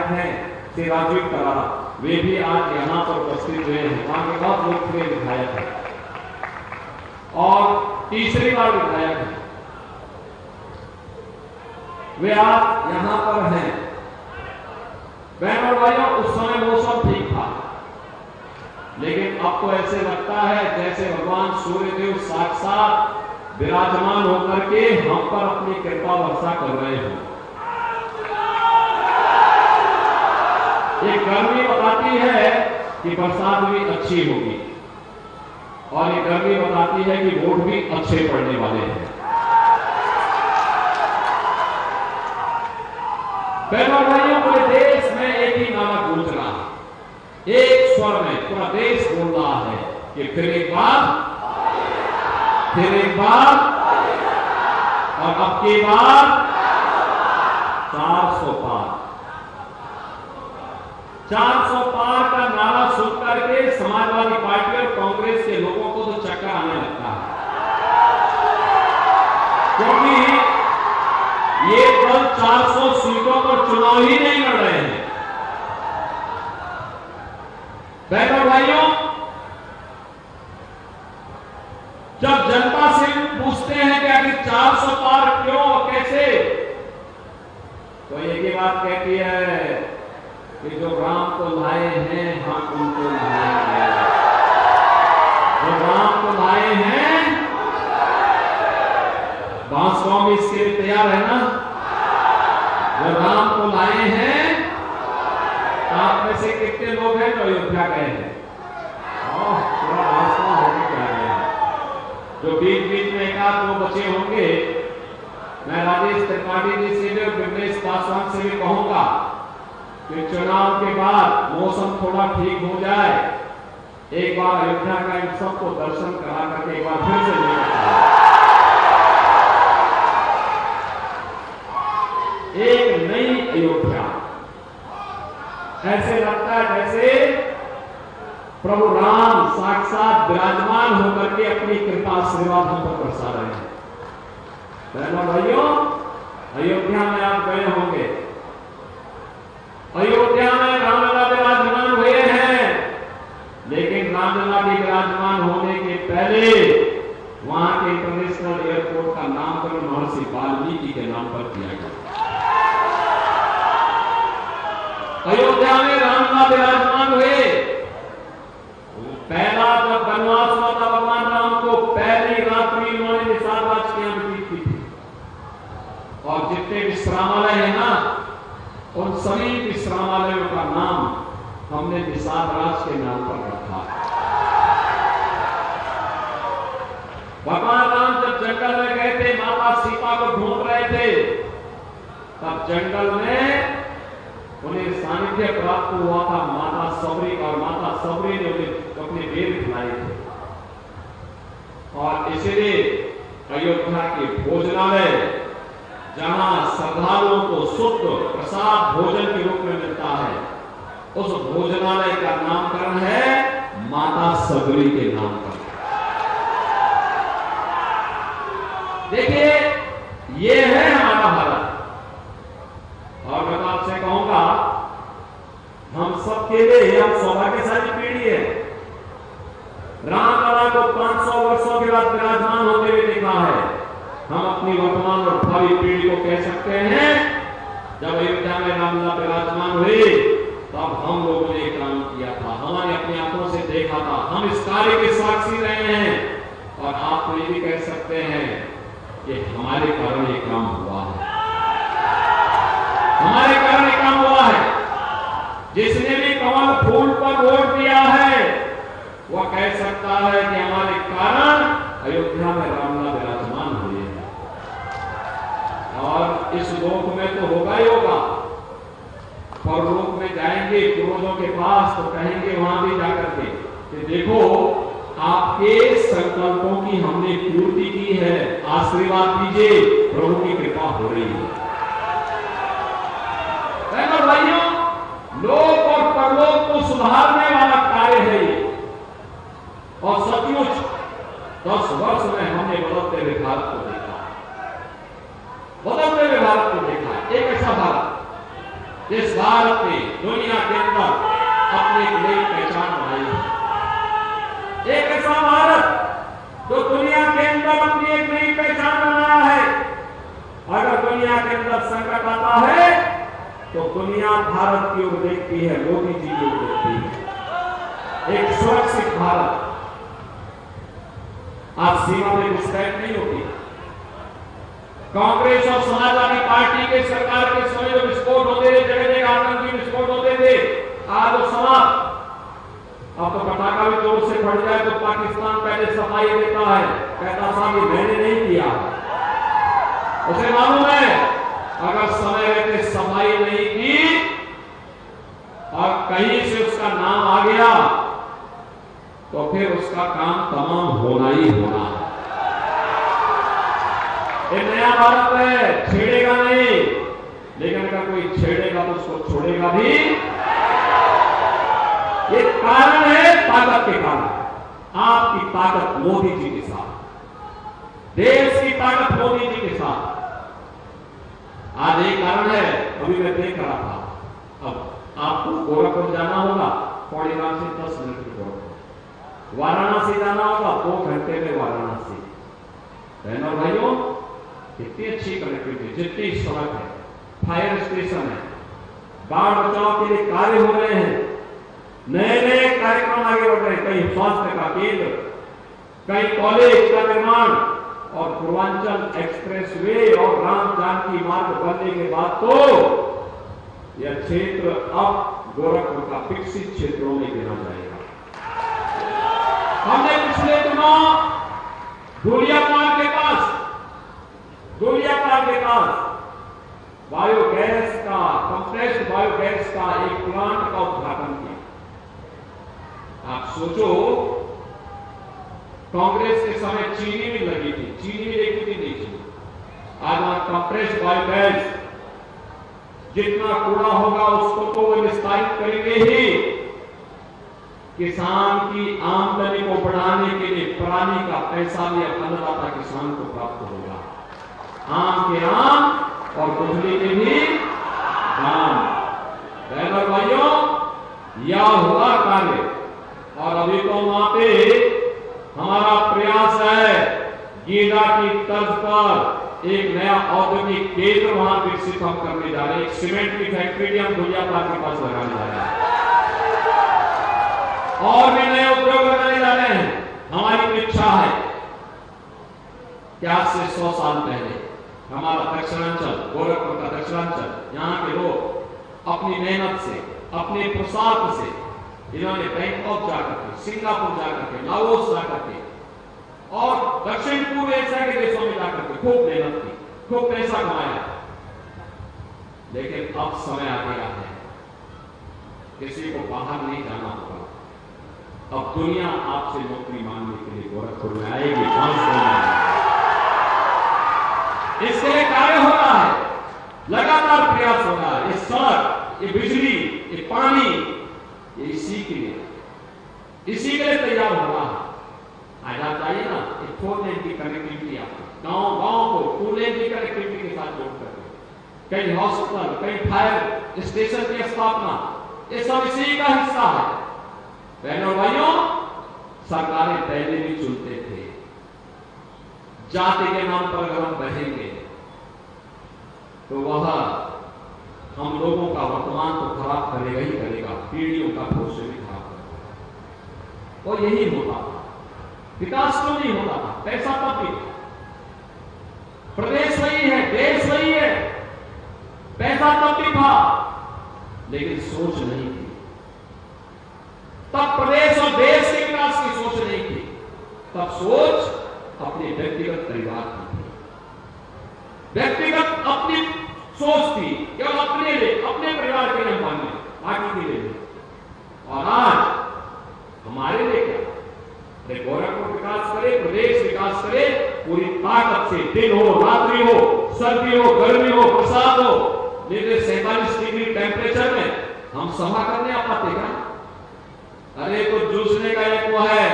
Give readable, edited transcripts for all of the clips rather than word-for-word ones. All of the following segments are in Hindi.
विधायक हैं श्री राजीव करारा, वे भी आज यहाँ पर उपस्थित हुए हैं। वहां के बहुत लोकप्रिय विधायक हैं और तीसरी बार विधायक हैं, वे आज यहाँ पर हैं। बहनों और भाइयों, उस समय मौसम ठीक था, लेकिन अब तो ऐसे लगता है जैसे भगवान सूर्यदेव साक्षात विराजमान होकर के हम पर अपनी कृपा वर्षा कर रहे हो। ये गर्मी बताती है कि बरसात भी अच्छी होगी और ये गर्मी बताती है कि वोट भी अच्छे पड़ने वाले हैं। बहनों भाइयों, पूरे देश में एक ही नारा गूंज रहा है, एक स्वर में पूरा देश बोल रहा है कि फिर एक बार और अब की बार 400 पार। 400 पार का नारा सुन करके समाजवादी पार्टी और कांग्रेस के लोगों को तो चक्कर आने लगता है, क्योंकि ये दल 400 सीटों पर चुनाव ही नहीं लड़ रहे हैं। बहनों भाइयों, जब जनता से पूछते हैं कि आखिर 400 पार क्यों और कैसे, तो एक ही बात कहती है कि जो राम को लाए हैं हम उनको लाएंगे। जो राम को लाए हैं, बांसगांव में इसके लिए तैयार है ना? जो राम को लाए हैं, आप में से कितने लोग हैं जो अयोध्या गए हैं? पूरा बांसगांव होके क्या गया? जो बीच बीच में एक आध दो बचे होंगे, मैं राजेश त्रिपाठी जी से भी और विमलेश पासवान से भी कहूंगा कि चुनाव के बाद मौसम थोड़ा ठीक हो जाए, एक बार अयोध्या का इन सबको दर्शन करा करके एक बार फिर से लेकर एक नई अयोध्या। ऐसे लगता है जैसे प्रभु राम साक्षात विराजमान होकर के अपनी कृपा आशीर्वाद हम पर बरसा रहे हैं। बहनों भाइयों, अयोध्या में आप गए होंगे, अयोध्या में रामलला विराजमान हुए हैं, लेकिन रामलला भी विराजमान होने के पहले वहां के इंटरनेशनल एयरपोर्ट का नामकरण महर्षि वाल्मीकि के नाम पर किया गया। अयोध्या में रामलला विराजमान हुए, पहला जब वनवास हुआ था भगवान राम को, पहली रात्रि उन्होंने निषाद राज के यहाँ बीती थी। और जितने विश्रामालय है ना, उन सभी विश्रामालयों का नाम हमने निषाद राज के नाम पर रखा। भगवान राम जब जंगल में गए थे, माता सीता को ढूंढ रहे थे, तब जंगल में उन्हें सानिध्य प्राप्त हुआ था माता सबरी, और माता सबरी ने उन्हें अपने वेद खिलाए थे। और इसलिए अयोध्या के भोजनालय, जहां श्रद्धालुओं को शुद्ध प्रसाद भोजन के रूप में मिलता है, उस भोजनालय का नामकरण है माता सबरी के नाम पर। देखिए, ये है हमारा भारत। और मैं आपसे कहूंगा, हम सबके लिए हम सौभाग्यशाली पीढ़ी है। रामलला को 500 वर्षों के बाद विराजमान होते हुए देखा है। हम अपनी वर्तमान और भावी पीढ़ी को कह सकते हैं, जब अयोध्या में रामलला विराजमान हुए, तब हम लोगों ने काम किया था, हमने अपनी आंखों से देखा था, हम इस कार्य के साक्षी रहे हैं। और आप तो ये भी कह सकते हैं कि हमारे कारण ये काम हुआ है, हमारे कारण ये काम हुआ है। जिसने भी कमल फूल पर वोट दिया है, वह कह सकता है कि हमारे कारण अयोध्या में रामलला विराजमान हुए हैं। और इस लोक में तो होगा ही होगा, परलोक में जाएंगे पूर्वजों के पास, तो कहेंगे वहां भी जाकर के कि देखो, आपके संकल्पों की हमने पूर्ति की है, आशीर्वाद दीजिए, प्रभु की कृपा हो रही है। भाइयों, लोक और परलोक को सुधारने वाला कार्य है ये। और सचमुच 10 वर्ष में हमने बदलते हुए भारत को देखा, एक ऐसा भारत इस भारत ने दुनिया के अंदर अपनी एक नई पहचान बनाई है। एक ऐसा भारत जो दुनिया के अंदर अपनी एक नई पहचान बनाया है। अगर दुनिया के अंदर संकट आता है तो दुनिया भारत की ओर देखती है, मोदी जी की ओर देखती है। एक सुरक्षित भारत। आज सीमा में घुसपैठ नहीं होती। कांग्रेस और समाजवादी पार्टी के सरकार के समय जो विस्फोट होते थे, जगह जगह आतंकी विस्फोट होते थे, आज वो समाप्त। अब तो पटाखा भी जोर से फट जाए तो पाकिस्तान पहले सफाई देता है, कहता साहब ये मैंने नहीं किया। उसे मालूम है अगर समय रहते सफाई नहीं की और कहीं से उसका नाम आ गया तो फिर उसका काम तमाम होना ही होना है। ये नया भारत है, छेड़ेगा नहीं, लेकिन अगर कोई छेड़ेगा तो उसको छोड़ेगा भी। ये कारण है ताकत के कारण। आपकी ताकत मोदी जी के साथ, देश की ताकत मोदी जी के साथ। आज एक कारण है, अभी मैं देख रहा था, अब आपको गोरखपुर जाना होगा, पौड़ी गांव से 10 मिनट की गोरखपुर, वाराणसी जाना होगा 2 घंटे में वाराणसी। बहनों भाइयों, कितनी अच्छी कनेक्टिविटी, जितनी सड़क है, फायर स्टेशन है, बाढ़ बचाव के लिए कार्य हो रहे हैं, नए नए कार्यक्रम आगे बढ़ रहे हैं, कहीं स्वास्थ्य का केंद्र, कहीं कॉलेज का निर्माण, और पूर्वांचल एक्सप्रेसवे और राम जानकी मार्ग बनने के बाद तो यह क्षेत्र अब गोरखपुर का विकसित क्षेत्रों में गिना जाएगा। हमने पिछले दिनों धूलियापान के पास बायोगैस का, कंप्रेस्ड बायोगैस का एक प्लांट का उद्घाटन किया। आप सोचो, कांग्रेस के समय चीनी भी लगी थी, चीनी भी देखी थी नहीं थी। आज वहां कंप्रेस्ड बायोगैस, जितना कूड़ा होगा उसको तो वो निस्तारित करेंगे ही। किसान की आमदनी को बढ़ाने के लिए पराली का पैसा भी अन्नदाता किसान को प्राप्त होगा। आम के आम और गुठली के भी दाम। बहनों भाइयों, यह हुआ कार्य, और अभी तो वहां पे हमारा प्रयास है गीडा की तर्ज पर एक नया औद्योगिक केंद्र वहां विकसित हम करने जा रहे हैं। एक सीमेंट की फैक्ट्री हम धूलियापान के पास लगाने जा रहे हैं, और भी नए उद्योग लगाने जा रहे हैं। हमारी इच्छा है कि आज से 100 साल पहले हमारा दक्षिणांचल, गोरखपुर का दक्षिणांचल, यहाँ के लोग अपनी मेहनत से, अपने पुरुषार्थ से, इन्होंने बैंकॉक जाकर के, सिंगापुर जाकर के, लाओस जाकर के और दक्षिण पूर्व एशिया के देशों में जाकर के खूब मेहनत की, खूब पैसा कमाया। लेकिन अब समय आ गया है, किसी को बाहर नहीं जाना होगा। अब दुनिया आपसे नौकरी मांगने के लिए गोरखपुर में आएगी। इसके लिए कार्य हो रहा है, लगातार प्रयास हो रहा है। ये सड़क, ये बिजली, ये पानी, ये इसी के लिए तैयार हो रहा है। आज आप जाइए ना, एक 4 लेन की कनेक्टिविटी आपको गांव को 2 लेन की कनेक्टिविटी के साथ जोड़ करके, कई हॉस्पिटल, कई फायर स्टेशन की स्थापना, ये सब इसी का हिस्सा है। बहनों भाइयों, सरकारें पहले भी चुनते थे, जाति के नाम पर अगर हम बहेंगे तो वह हम लोगों का वर्तमान तो खराब करेगा ही करेगा, पीढ़ियों का भविष्य भी खराब करेगा। और यही होता था, विकास तो नहीं होता था, पैसा तब भी, प्रदेश वही है, देश वही है, पैसा तब भी था, लेकिन सोच नहीं थी। तब प्रदेश और देश के विकास की सोच नहीं थी, तब सोच अपने व्यक्तिगत परिवार की थी, व्यक्तिगत अपनी सोच थी, केवल अपने लिए, अपने परिवार के लिए मानने, बाकी के लिए। और आज हमारे लिए क्या? गोरखपुर विकास करे, प्रदेश विकास करे, पूरी ताकत से, दिन हो, रात्रि हो, सर्दी हो, गर्मी हो, बरसात हो, 47 डिग्री टेम्परेचर में हम सभा करने आ पाते क्या? अरे तो जूझने का एक वो है,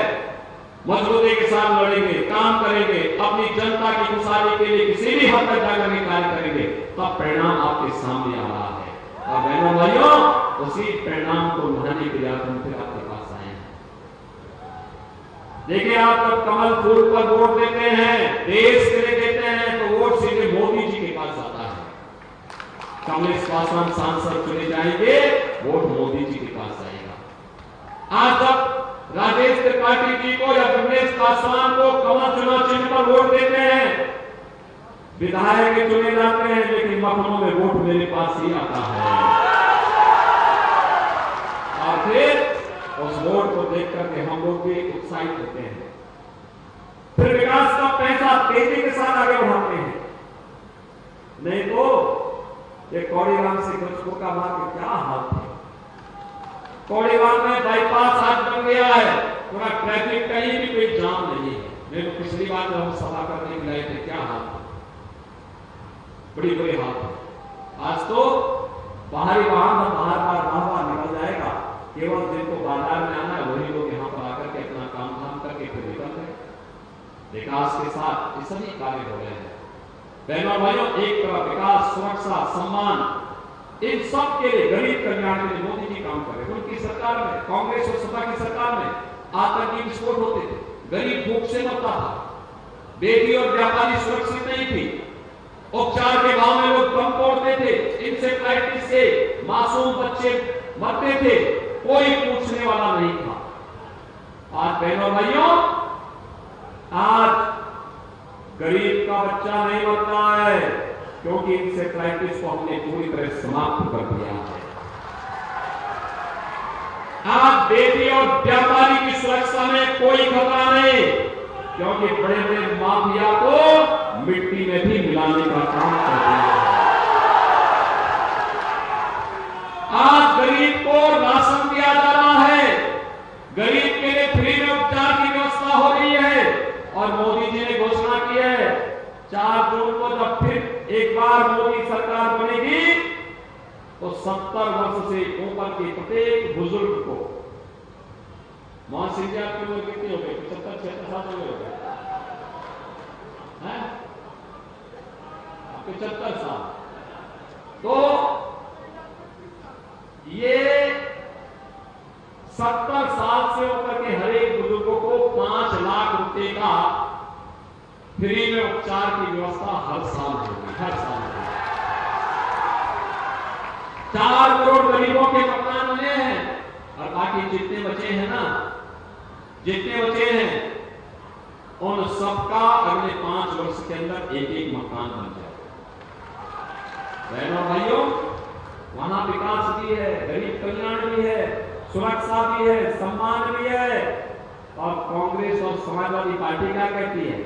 मजबूती के साथ लड़ेंगे, काम करेंगे, अपनी जनता की खुशहाली के लिए किसी भी हद तक जाकर के कार्य करेंगे, तब परिणाम आपके सामने आ रहा है। और बहनों भाइयों, उसी परिणाम को निभाने के लिए हम फिर आपके पास आए हैं। देखिए, आप जब कमल फूल पर वोट देते हैं, देश के लिए देते हैं, तो वोट सीधे मोदी जी के पास आता है। कमलेश पासवान सांसद चुने जाएंगे, वोट मोदी जी के पास आएगा। आज जब राजेश त्रिपाठी जी को या कमलेश पासवान को कमल चुनाव चिन्ह पर वोट देते हैं, विधायक चुने जाते हैं, लेकिन मखनों में वोट मेरे पास ही आता है। और फिर उस वोट को देख करके हम लोग भी उत्साहित होते हैं, फिर विकास का पैसा तेजी के साथ आगे बढ़ाते हैं। नहीं तो ये कौड़ीवाल से गजपुर का मार्ग क्या हाल थे। कौड़ीवाल में बाईपास आज बन गया है, पूरा ट्रैफिक कहीं भी कोई जाम नहीं है। मैं तो पिछली बार जब हम सभा करने के लिए थे, क्या हाल था, बड़ी बुरी हालत है। आज तो बाहरी वाहन बाहर निकल जाएगा, केवल जिनको बाजार में आना है वही लोग यहाँ पर आकर के अपना काम धाम करके फिर निकल रहे। विकास के साथ ये सभी कार्य हो रहे हैं। बहनों भाइयों, एक तरफ विकास, सुरक्षा, सम्मान, इन सब के लिए गरीब कल्याण के लिए मोदी जी काम कर रहे हैं। उनकी सरकार में, कांग्रेस और सपा की सरकार में आतंकी विस्फोट होते थे, गरीब भूख से मरता था, बेटी और व्यापारी सुरक्षित नहीं थी, उपचार के भाव में लोग दम तोड़ते थे, इंसेफ्लाइटिस से मासूम बच्चे मरते थे, कोई पूछने वाला नहीं था। आज बहनों भाइयों, आज गरीब का बच्चा नहीं मरता है, क्योंकि इंसेफ्लाइटिस को हमने पूरी तरह समाप्त कर दिया है। आज बेटी और व्यापारी की सुरक्षा में कोई खतरा नहीं, क्योंकि बड़े बड़े माफिया को मिट्टी में भी मिलाने का काम कर दिया है। आज गरीब को राशन दिया जा रहा है, गरीब के लिए फ्री में उपचार की व्यवस्था हो रही है। और मोदी जी ने घोषणा की है 4 जून को जब फिर एक बार मोदी सरकार बनेगी, तो 70 वर्ष से ऊपर के प्रत्येक बुजुर्ग को, मोहन सिंह जी आपकी उम्र कितनी हो गई? 75-76 साल हो गए, 75 साल। तो ये 70 साल से ऊपर के हर एक बुजुर्गों को 5 लाख रुपए का फ्री में उपचार की व्यवस्था हर साल होगी, हर साल होगी। 4 करोड़ गरीबों के मकान बने हैं, और बाकी जितने बचे हैं ना, जितने बचे हैं, उन सबका अगले 5 वर्ष के अंदर एक एक मकान बन जाए। बहनों भाइयों, वहां विकास भी है, गरीब कल्याण भी है, सुरक्षा भी है, सम्मान भी है। और कांग्रेस और समाजवादी पार्टी क्या कहती है?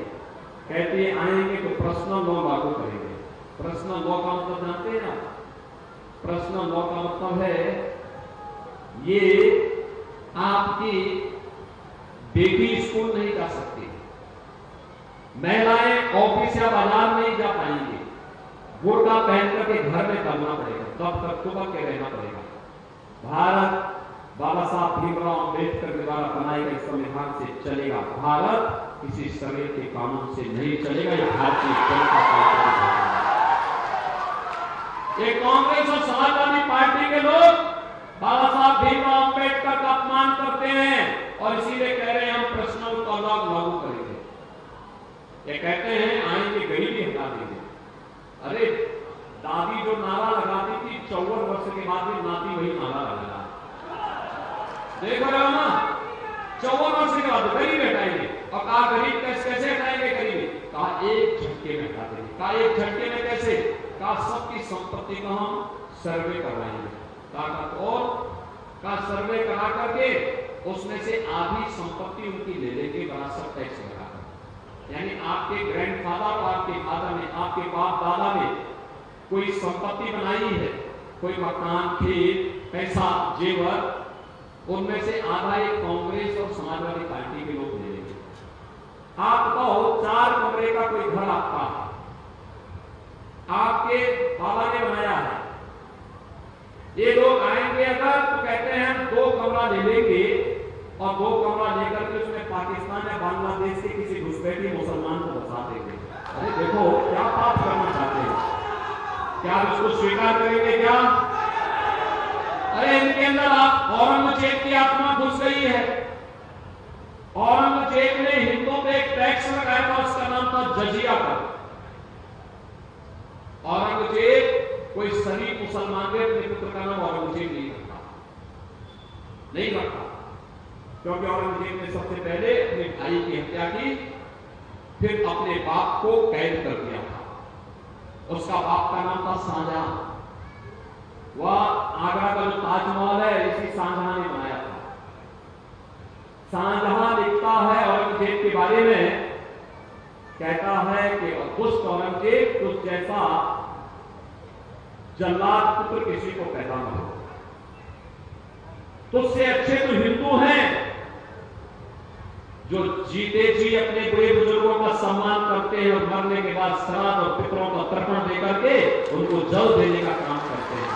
कहती है आएंगे तो पर्सनल लॉ लागू करेंगे। पर्सनल लॉ का मतलब जानते हैं ना? पर्सनल लॉ का मतलब है ये आपकी बेटी स्कूल नहीं जा सकती, महिलाएं ऑफिस या बाजार नहीं जा पाएंगी, बुर्का पहन करके घर में करना पड़ेगा, तब तक सुबह के रहना पड़ेगा। भारत बाबा साहब भीमराव अंबेडकर के द्वारा बनाए गए संविधान से चलेगा, भारत किसी सरकार के कानून से नहीं चलेगा। ये भारतीय जनता पार्टी। ये कांग्रेस और समाजवादी पार्टी के लोग बाबा साहब भीमराव अंबेडकर का अपमान करते हैं, और इसीलिए कह रहे हैं हम पर्सनल लॉ लागू करेंगे। ये कहते हैं आएंगे गरीबी हटा देंगे। अरे दादी जो नारा लगाती थी 54 वर्ष के बाद भी नाती वही नारा लगा, देख रहे हो ना? 54 वर्ष के बाद गरीब हटाएंगे। और कहा गरीब कैसे हटाएंगे? गरीबी कहा एक झटके में हटा देंगे। कहा एक झटके में कैसे? कहा सबकी संपत्ति का हम सर्वे करवाएंगे, और का सर्वे करा करके उसमें से आधी संपत्ति उनकी ले लेंगे, विरासत टैक्स लगाकर। यानी आपके ग्रैंडफादर और आपके फादर ने, आपके बाप दादा ने कोई संपत्ति बनाई है, कोई मकान, खेत, पैसा, जेवर, उनमें से आधा एक कांग्रेस और समाजवादी पार्टी के लोग ले लेंगे। आप बताओ 4 कमरे का कोई घर आपका है, आपके बाबा ने बनाया है, ये लोग आएंगे अगर तो कहते हैं हम 2 कमरा ले लेंगे, और 2 कमरा लेकर के उसमें पाकिस्तान या बांग्लादेश के किसी घुसपैठी मुसलमान को बसा देंगे। अरे देखो क्या पाप करना चाहते हैं, क्या आप इसको स्वीकार करेंगे? क्या अंदर आप औरंगजेब की आत्मा घुस गई है। औरंगजेब ने हिंदुओं पे एक टैक्स लगाया था, उसका नाम था जजिया कर। औरंगजेब कोई शरीफ मुसलमान के अपने पुत्र का नाम औरंगजेब नहीं रखा, क्योंकि औरंगजेब ने सबसे पहले अपने भाई की हत्या की, फिर अपने बाप को कैद कर दिया था। उसका बाप का नाम था शाहजहां। वह आगरा का जो ताजमहल है इसी शाहजहां ने बनाया था। शाहजहां लिखता है औरंगजेब के बारे में, कहता है कि दुष्ट औरंगजेब तुझ जैसा जल्लाद पुत्र किसी को पैदा न हो, तुझसे अच्छे तो हिंदू हैं जो जीते जी अपने बड़े बुजुर्गों का सम्मान करते हैं और मरने के बाद श्राद्ध और पितरों का तर्पण देकर के उनको जल देने का काम करते हैं।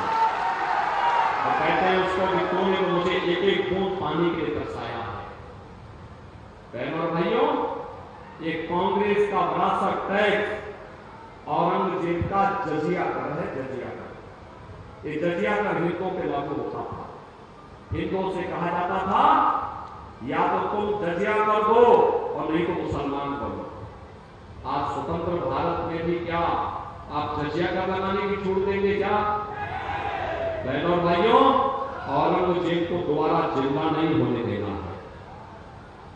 और कहते हैं उसको भी तूने तो मुझे एक एक बूंद पानी के लिए तरसाया है। बहनों और भाइयों, ये कांग्रेस का विरासत टैक्स औरंगजेब का जजिया कर है। जजिया कर, ये जजिया कर हिंदुओं पे लागू होता था। हिंदुओं से कहा जाता था या तो तुम जजिया कर दो और नहीं तो मुसलमान कर दो। आज स्वतंत्र भारत में भी क्या आप जजिया कर लगाने की छूट देंगे क्या? बहनों और भाइयों, औरंगजेब को दोबारा जिंदा नहीं होने देना है।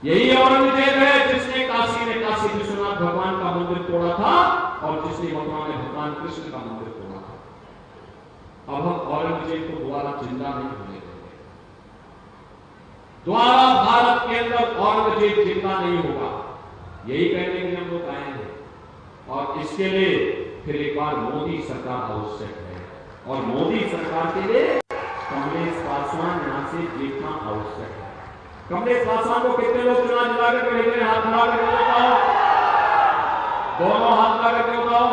यही औरंगजेब है जिसने काशी में काशी विश्वनाथ भगवान का मंदिर तोड़ा था और जिसने मथुरा में भगवान कृष्ण का मंदिर तोड़ा था। अब हम औरंगजेब को दोबारा जिंदा नहीं होने देंगे। दोबारा भारत के अंदर औरंगजेब जिंदा नहीं होगा, यही कहने के लिए हम लोग आए हैं। और इसके लिए फिर एक बार मोदी सरकार आवश्यक है, और मोदी सरकार के लिए कमलेश पासवान यहां से जीतना आवश्यक है। कमलेश पासवान को कितने लोग चुनाव जिला करके भेज रहे हैं? हाथ खड़ा करके बताओ, दोनों हाथ खड़ा करके बताओ।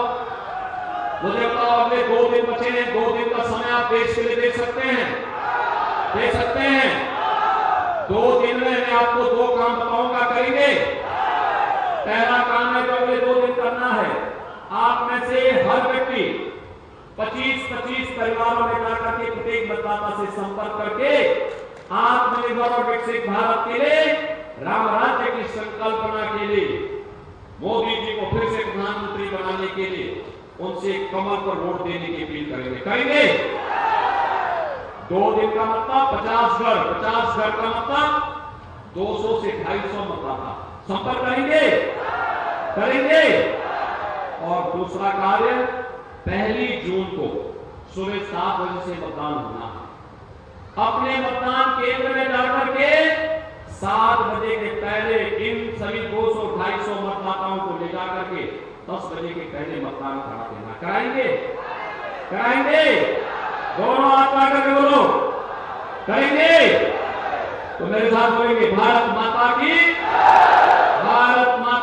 मुझे बताओ, अगले 2 दिन बचे हैं, 2 दिन का समय आप देश के लिए दे सकते हैं? दे सकते हैं? 2 दिन में मैं आपको 2 काम बताऊंगा, करेंगे? पहला काम है जो अगले 2 दिन करना है, आप में से हर व्यक्ति 25-25 परिवारों में जाकर के प्रत्येक मतदाता से संपर्क करके आत्मनिर्भर और विकसित भारत के लिए, राम राज्य की संकल्पना के लिए, मोदी जी को फिर से प्रधानमंत्री बनाने के लिए उनसे कमर पर वोट देने की अपील करेंगे। करेंगे? 2 दिन का मतलब 50 घर का मतलब 200 से 250 मतदाता संपर्क करेंगे। करेंगे। और दूसरा कार्य, 1 जून को सुबह 7 बजे से मतदान होना है। अपने मतदान केंद्र में जाकर के 7 बजे के पहले इन सभी 200-250 मतदाताओं को ले जाकर के 10 बजे के पहले मतदान करा देना। कराएंगे? कराएंगे? दोनों हाथ लगा करके बोलो, करेंगे? तो मेरे साथ बोलेंगे, भारत माता की, भारत माता